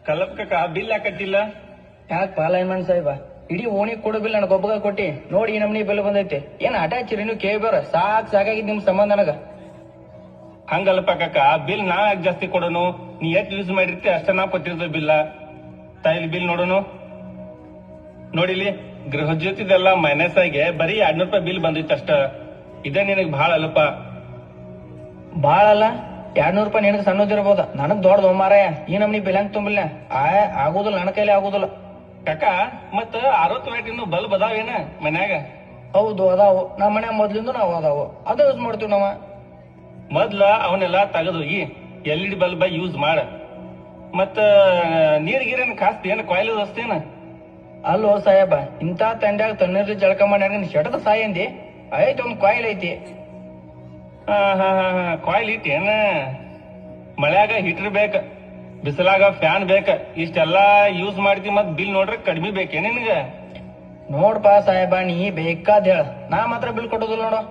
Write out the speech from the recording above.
ಕಲಪ್ಕ bill ಯಾಕಟ್ಟಿಲ್ಲ? ಯಾಕಪ್ಪ lineman ಸಾಹೇಬ, ಇಡೀ ಓಣಿ ಕೊಡೋ ಬಿಲ್ ನನಗೆ ಒಬ್ಬಗ ಕೊಟ್ಟಿ ನೋಡಿ ಈ ನಮ್ನಿ ಬಿಲ್ ಬಂದೈತಿ. ಏನ್ ಆಟ ಹಚ್ಚಿರಿ ನೀವು ಕೇಳ್ಬೇರ? ಸಾಕಾಗಿದ್ ನಿಮ್ ಸಂಬಂಧ ನನಗ. ಹಂಗಲ್ಪ ಕಾಕ, ಬಿಲ್ ನಾವ್ ಯಾಕೆ ಜಾಸ್ತಿ ಕೊಡೋನು? ನೀ ಎಷ್ಟ್ ಯೂಸ್ ಮಾಡಿರ್ತಿ ಅಷ್ಟ ನಾವ್ ಕೊಟ್ಟಿರ್ತೇವೆ ಬಿಲ್ಲ. ತಾಯಿಲಿ ಬಿಲ್ ನೋಡೋನು. ನೋಡಿಲಿ, ಗೃಹ ಜ್ಯೋತಿದೆಲ್ಲ ಮೈನಸ್ ಆಗಿ ಬರೀ 200 ರೂಪಾಯಿ ಬಿಲ್ ಬಂದಿತ್ತು ಅಷ್ಟ. ಇದೇ ನಿನಗ್ ಭಾಳ ಅಲ್ಪ. ಬಾಳ ಅಲ್ಲ, 200 ರೂಪಾಯಿ ನಿನಗೆ ಸಣ್ಣದಿರ್ಬೋದ, ನನಗ್ ದೊಡ್ಡದು ಮಾರಾಯ. ಈ ನಮ್ನಿ ಬಿಲ್ ಹಂಗ್ ತುಂಬಿಲ್ಲ, ಆಗುದಿಲ್ಲ, ನನ್ನ ಕೈಲಿ ಆಗುದಿಲ್ಲ. ಕಾಕ, ಮತ್ತ 60 ವ್ಯಾಟ್ ಇನ್ನು ಬಲ್ಬ್ ಅದಾವೇನ ಮನ್ಯಾಗ? ಹೌದು ಅದಾವು, ನಮ್ಮ ಮನೆ ಮೊದ್ಲಿಂದ ನಾವು ಅದಾವು, ಅದ ಯೂಸ್ ಮಾಡ್ತೀವಿ ನಾವ. ಮೊದ್ಲ ಅವನ್ನೆಲ್ಲ ತೆಗೆದೋಗಿ LED ಬಲ್ಬ್ ಯೂಸ್ ಮಾಡ. ಮತ್ತ ನೀರ್ಗೀರೇನ್ ಕಾಸ್ತಿ ಏನ ಕಾಯಿಲೆ ವಸ್ತೇನ? ಅಲ್ಲೋ ಸಾಹೇಬ, ಇಂತ ತಂಡ್ಯಾಗ ತಣ್ಣೀರ್ಲಿ ಜಳಕ ಮಾಡಿ ಶೆಟದ ಸಾಯಿ ಅಂದಿ. ಐತಿ ಒಂದ್ ಕಾಯಿಲೆ ಐತಿ. ಕಾಯಿಲ್ ಇಟ್ಟೇನ? ಮಳ್ಯಾಗ ಹೀಟರ್ ಬೇಕ, ಬಿಸಿಲಾಗ ಫ್ಯಾನ್ ಬೇಕ, ಇಷ್ಟೆಲ್ಲಾ ಯೂಸ್ ಮಾಡ್ತಿ. ಮತ್ ಬಿಲ್ ನೋಡ್ರೆ ಕಡಿಮೆ ಬೇಕೇ ನಿನ್ಗ? ನೋಡ್ಪಾ ಸಾಹೇಬ, ನೀ ಬೇಕಾದ್ ಹೇಳ, ನಾ ಮಾತ್ರ ಬಿಲ್ ಕೊಟ್ಟೋದಿಲ್ಲ ನೋಡು.